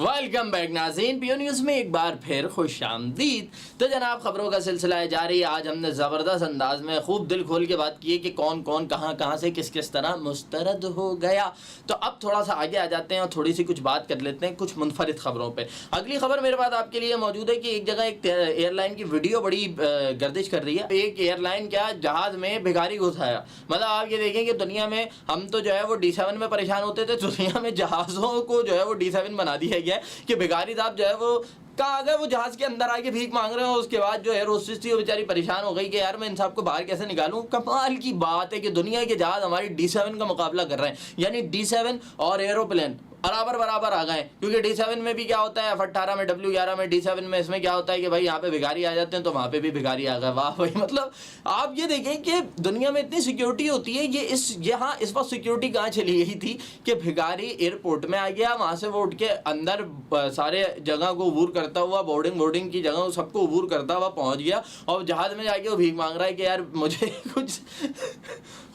Welcome back नाज़रीन, PO news में एक बार फिर खुशामदीद। तो जनाब, खबरों का सिलसिला है जारी। आज हमने ज़बरदस्त अंदाज में खूब दिल खोल के बात की है कि कौन कौन कहाँ से किस किस तरह मुस्तरद हो गया। तो अब थोड़ा सा आगे आ जाते हैं और थोड़ी सी कुछ बात कर लेते हैं कुछ मुनफरिद खबरों पर। अगली खबर मेरे पास आपके लिए मौजूद है कि एक जगह एक एयरलाइन की वीडियो बड़ी गर्दिश कर रही है। एक एयरलाइन क्या जहाज़ में भिखारी घुस आया। मतलब आप ये देखें कि दुनिया में हम तो जो है वो D7 में परेशान होते थे, दुनिया में जहाज़ों को जो है वो D7 बना दिया गया है कि भिखारी साहब जो है वो कहाँ गए, वो जहाज के अंदर आके भीख मांग रहे हैं। उसके बाद जो है होस्टेस थी वो बेचारी परेशान हो गई कि यार मैं इन सबको बाहर कैसे निकालूं। कमाल की बात है कि दुनिया के जहाज हमारी D7 का मुकाबला कर रहे हैं, यानी D7 और एरोप्लेन बराबर आ गए। क्योंकि D7 में भी क्या होता है, F-18 में, W-11 में, D7 में इसमें क्या होता है कि भाई यहाँ पे भिखारी आ जाते हैं तो वहाँ पे भी भिखारी आ गए। वाह भाई, मतलब आप ये देखें कि दुनिया में इतनी सिक्योरिटी होती है। ये इस वक्त सिक्योरिटी कहाँ चली गई थी कि भिखारी एयरपोर्ट में आ गया, वहाँ से वो उठ के अंदर सारे जगह को अबूर करता हुआ, बोर्डिंग की जगह सबको अबूर करता हुआ पहुँच गया और जहाज़ में जाके वो भीख मांग रहा है कि यार मुझे कुछ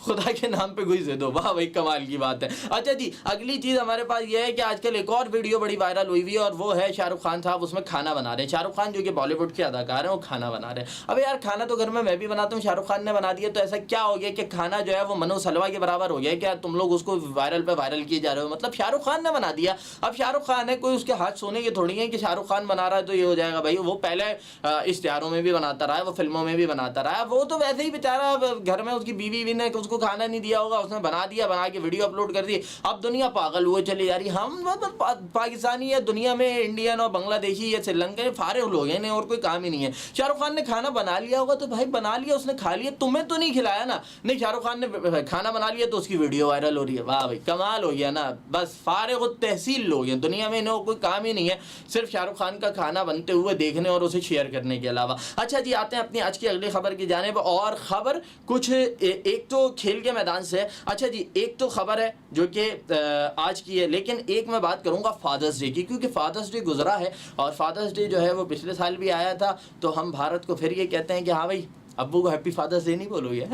खुदा के नाम पे कुछ दे दो। वाह भाई, कमाल की बात है। अच्छा जी, अगली चीज़ हमारे पास ये है कि आजकल एक और वीडियो बड़ी वायरल हुई है और वो है शाहरुख खान साहब उसमें खाना बना रहे हैं। शाहरुख खान जो कि बॉलीवुड के अदाकार हैं वो खाना बना रहे हैं। अब यार खाना तो घर में मैं भी बनाता हूँ, शाहरुख खान ने बना दिया तो ऐसा क्या हो गया कि खाना जो है वो मनो सलवा के बराबर हो गया? क्या तुम लोग उसको वायरल किए जा रहे हो? मतलब शाहरुख खान ने बना दिया। अब शाहरुख खान है, कोई उसके हाथ सोने की थोड़ी है कि शाहरुख खान बना रहा है तो ये हो जाएगा। भाई वो पहले इश्तिहारों में भी बनाता रहा है, वो फिल्मों में भी बनाता रहा है। वो तो वैसे ही बेचारा घर में उसकी बीवी ने उसको खाना नहीं दिया होगा, उसने बना दिया, बना के वीडियो अपलोड कर दी। अब दुनिया पागल हुए चली जा रही। हम मतलब पाकिस्तानी है, दुनिया में इंडियन और बांग्लादेशी या श्रीलंका फारे लोग हैं, और कोई काम ही नहीं है। शाहरुख खान ने खाना बना लिया होगा तो भाई बना लिया, उसने खा लिया, तुम्हें तो नहीं खिलाया ना। नहीं, शाहरुख खान ने खाना बना लिया तो उसकी वीडियो वायरल हो रही है। वाह भाई, कमाल हो गया ना। बस फारे तहसील लोग हैं दुनिया में, इन्हें कोई काम ही नहीं है सिर्फ शाहरुख खान का खाना बनते हुए देखने और उसे शेयर करने के अलावा। अच्छा जी, आते हैं अपनी आज की अगली खबर की जानिब। और खबर कुछ एक तो खेल के मैदान से। अच्छा जी, एक तो खबर है जो कि आज की है, लेकिन एक मैं बात करूंगा फादर्स डे की, क्योंकि फादर्स डे गुजरा है और फादर्स डे जो है वो पिछले साल भी आया था। तो हम भारत को फिर ये कहते हैं कि हाँ भाई, अब्बू को हैप्पी फादर्स डे नहीं बोलोगे?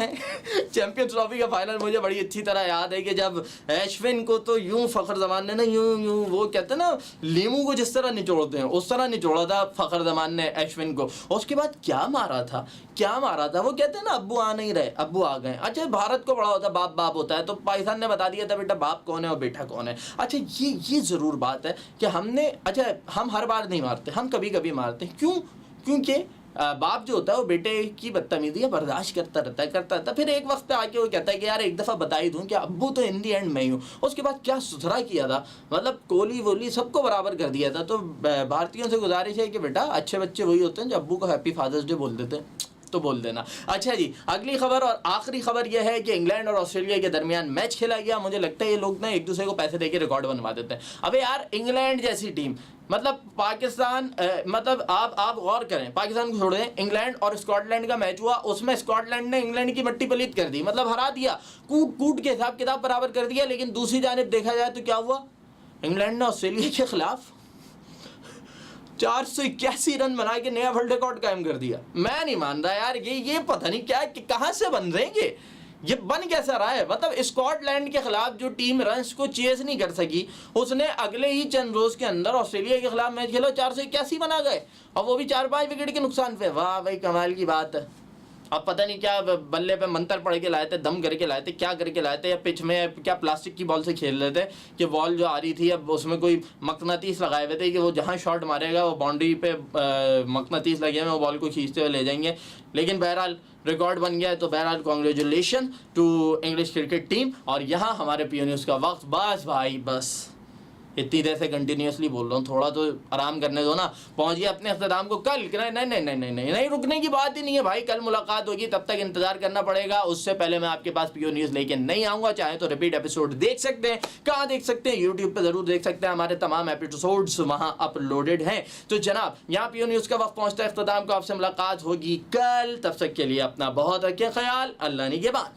चैंपियंस ट्रॉफी का फाइनल मुझे बड़ी अच्छी तरह याद है कि जब अश्विन को तो यूं फ़खर जमान ने ना यूं वो कहते हैं ना लीमू को जिस तरह निचोड़ते हैं उस तरह निचोड़ा था फ़खर जमान ने अश्विन को। और उसके बाद क्या मारा था वो कहते हैं ना अब्बू आ नहीं रहे, अब्बू आ गए। अच्छा, भारत को बड़ा होता है बाप होता है, तो पाकिस्तान ने बता दिया था बेटा बाप कौन है और बेटा कौन है। अच्छा, ये ज़रूर बात है कि हम हर बार नहीं मारते, हम कभी कभी मारते हैं। क्योंकि बाप जो होता है वो बेटे की बदतमीजी बर्दाश्त करता रहता। फिर एक वक्त आके वो कहता है कि यार एक दफ़ा बता ही दूँ कि अब्बू तो इन दी एंड मैं ही हूँ। उसके बाद क्या सुथरा किया था, मतलब कोली वोली सबको बराबर कर दिया था। तो भारतीयों से गुजारिश है कि बेटा अच्छे बच्चे वही होते हैं जो अब्बू को हैप्पी फादर्स डे बोल देते हैं, तो बोल देना। अच्छा जी, अगली खबर और आखिरी खबर यह है कि इंग्लैंड और ऑस्ट्रेलिया के दरमियान मैच खेला गया। मुझे लगता है ये लोग ना एक दूसरे को पैसे देके रिकॉर्ड बनवा देते हैं। अबे यार, इंग्लैंड जैसी टीम, मतलब पाकिस्तान, मतलब आप गौर करें, पाकिस्तान को छोड़ दें, इंग्लैंड और स्कॉटलैंड का मैच हुआ, उसमें स्कॉटलैंड ने इंग्लैंड की मट्टी पलीत कर दी, मतलब हरा दिया, कूट के हिसाब किताब बराबर कर दिया। लेकिन दूसरी जानिब देखा जाए तो क्या हुआ, इंग्लैंड ने ऑस्ट्रेलिया के खिलाफ 481 रन बना के नया वर्ल्ड रिकॉर्ड कायम कर दिया। मैं नहीं मान रहा यार, ये पता नहीं क्या कहां से बन रहे हैं, ये बन कैसा रहा है। मतलब स्कॉटलैंड के खिलाफ जो टीम रन्स को चेस नहीं कर सकी, उसने अगले ही चंद रोज के अंदर ऑस्ट्रेलिया के खिलाफ मैच खेला, 481 बना गए, और वो भी 4-5 विकेट के नुकसान पे। वाह भाई, कमाल की बात है। अब पता नहीं क्या बल्ले पे मंत्र पढ़ के लाए थे, दम करके लाए थे, क्या करके लाए थे, या पिच में क्या प्लास्टिक की बॉल से खेल रहे थे कि बॉल जो आ रही थी अब उसमें कोई मकनातीस लगाए हुए थे कि वो जहां शॉट मारेगा वो बाउंड्री पे मकनातीस लगे हुए वो बॉल को खींचते हुए ले जाएंगे। लेकिन बहरहाल रिकॉर्ड बन गया है, तो बहरहाल congratulation to English cricket team. और यहाँ हमारे पीओ न्यूज़ का वक्त बस भाई बस, इतनी देर से कंटिन्यूसली बोल रहा हूँ, थोड़ा तो आराम करने दो ना। पहुँचिए अपने अख्ताम को कल। नहीं, रुकने की बात ही नहीं है भाई, कल मुलाकात होगी, तब तक इंतजार करना पड़ेगा। उससे पहले मैं आपके पास पीओ न्यूज़ लेके नहीं आऊँगा। चाहे तो रिपीट एपिसोड देख सकते हैं। कहाँ देख सकते हैं? यूट्यूब पे ज़रूर देख सकते हैं, हमारे तमाम एपिसोड्स वहाँ अपलोडेड हैं। तो जनाब, यहाँ पीओ न्यूज़ का वक्त पहुँचता है अख्ताम को, आपसे मुलाकात होगी कल। तब तक के लिए अपना बहुत रखें ख्याल। अल्लाह निगहबान।